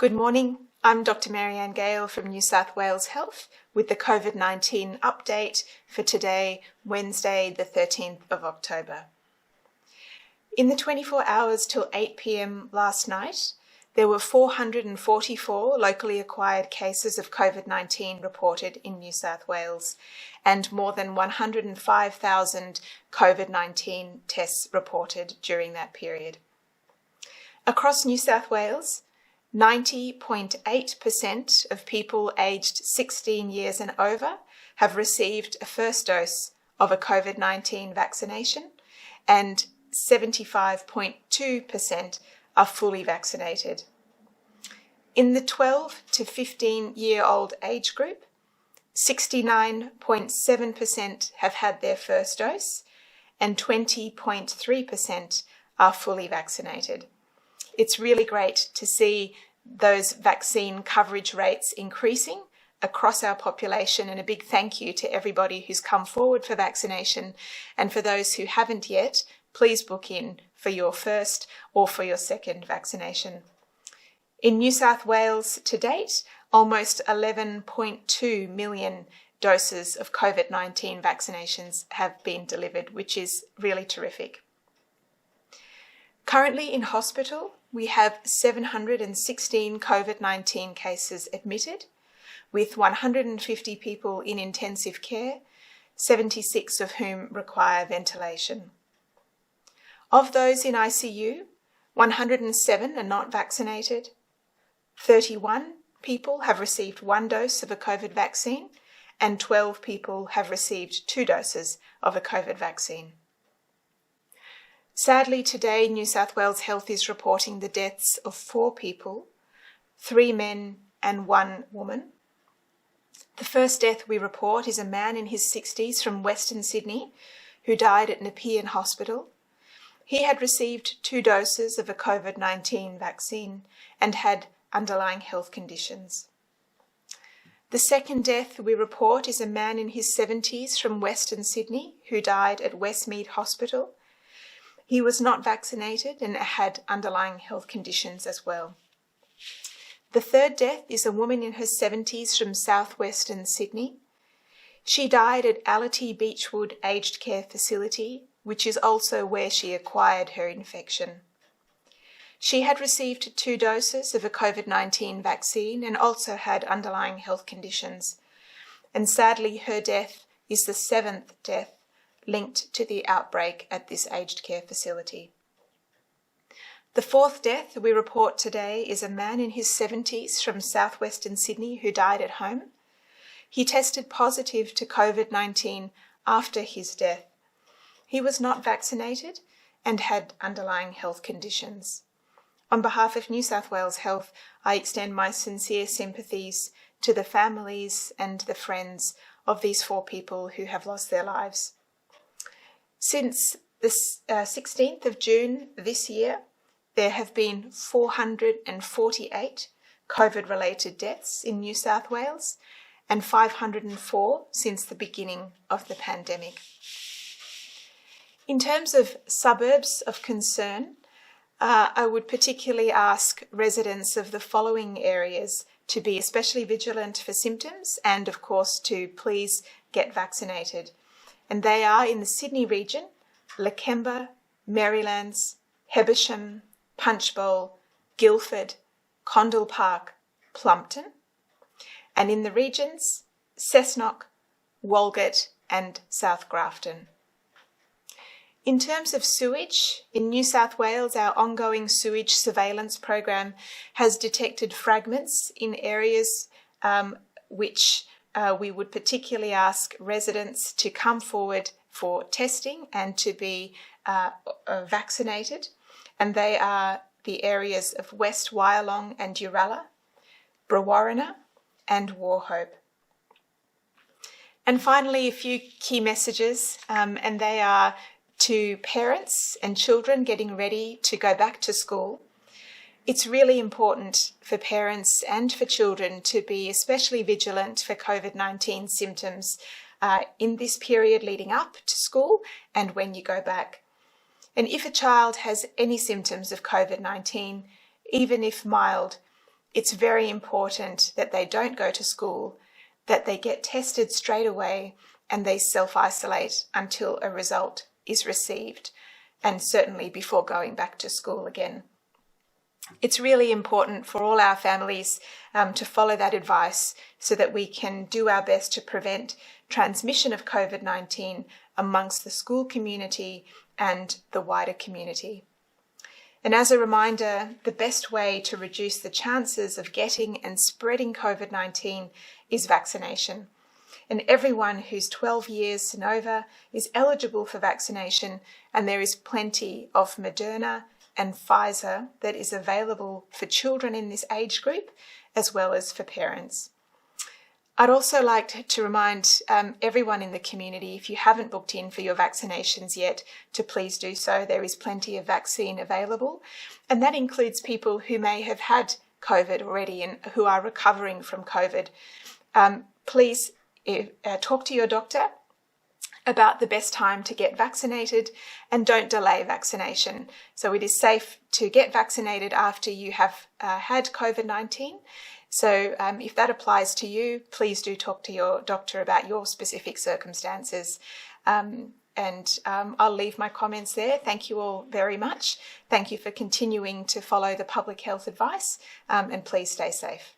Good morning, I'm Dr. Marianne Gale from New South Wales Health with the COVID-19 update for today, Wednesday the 13th of October. In the 24 hours till 8 p.m. last night, there were 444 locally acquired cases of COVID-19 reported in New South Wales and more than 105,000 COVID-19 tests reported during that period. Across New South Wales, 90.8% of people aged 16 years and over have received a first dose of a COVID-19 vaccination, and 75.2% are fully vaccinated. In the 12 to 15-year-old age group, 69.7% have had their first dose, and 20.3% are fully vaccinated. It's really great to see those vaccine coverage rates increasing across our population, and a big thank you to everybody who's come forward for vaccination. And for those who haven't yet, please book in for your first or for your second vaccination. In New South Wales to date, almost 11.2 million doses of COVID-19 vaccinations have been delivered, which is really terrific. Currently in hospital, we have 716 COVID-19 cases admitted, with 150 people in intensive care, 76 of whom require ventilation. Of those in ICU, 107 are not vaccinated, 31 people have received one dose of a COVID vaccine, and 12 people have received 2 doses of a COVID vaccine. Sadly, today, New South Wales Health is reporting the deaths of 4 people, 3 men and 1 woman. The first death we report is a man in his 60s from Western Sydney who died at Nepean Hospital. He had received 2 doses of a COVID-19 vaccine and had underlying health conditions. The second death we report is a man in his 70s from Western Sydney who died at Westmead Hospital. He was not vaccinated and had underlying health conditions as well. The third death is a woman in her 70s from southwestern Sydney. She died at Allity Beechwood Aged Care Facility, which is also where she acquired her infection. She had received 2 doses of a COVID-19 vaccine and also had underlying health conditions. And sadly, her death is the 7th death linked to the outbreak at this aged care facility. The 4th death we report today is a man in his 70s from southwestern Sydney who died at home. He tested positive to COVID-19 after his death. He was not vaccinated and had underlying health conditions. On behalf of New South Wales Health, I extend my sincere sympathies to the families and the friends of these 4 people who have lost their lives. Since the 16th of June this year, there have been 448 COVID-related deaths in New South Wales and 504 since the beginning of the pandemic. In terms of suburbs of concern, I would particularly ask residents of the following areas to be especially vigilant for symptoms and, of course, to please get vaccinated. And they are in the Sydney region, Lakemba, Marylands, Hebersham, Punchbowl, Guildford, Condell Park, Plumpton, and in the regions, Cessnock, Walgett and South Grafton. In terms of sewage, in New South Wales, our ongoing sewage surveillance program has detected fragments in areas which we would particularly ask residents to come forward for testing and to be vaccinated. And they are the areas of West Wyalong and Uralla, Brewarrina and Wauchope. And finally, a few key messages, and they are to parents and children getting ready to go back to school. It's really important for parents and for children to be especially vigilant for COVID-19 symptoms in this period leading up to school and when you go back. And if a child has any symptoms of COVID-19, even if mild, it's very important that they don't go to school, that they get tested straight away, and they self-isolate until a result is received, and certainly before going back to school again. It's really important for all our families to follow that advice so that we can do our best to prevent transmission of COVID-19 amongst the school community and the wider community. And as a reminder, the best way to reduce the chances of getting and spreading COVID-19 is vaccination. And everyone who's 12 years and over is eligible for vaccination, and there is plenty of Moderna and Pfizer that is available for children in this age group, as well as for parents. I'd also like to remind everyone in the community, if you haven't booked in for your vaccinations yet, to please do so. There is plenty of vaccine available, and that includes people who may have had COVID already and who are recovering from COVID. Please talk to your doctor about the best time to get vaccinated, and don't delay vaccination. So it is safe to get vaccinated after you have had COVID-19. So if that applies to you, please do talk to your doctor about your specific circumstances. I'll leave my comments there. Thank you all very much. Thank you for continuing to follow the public health advice, and please stay safe.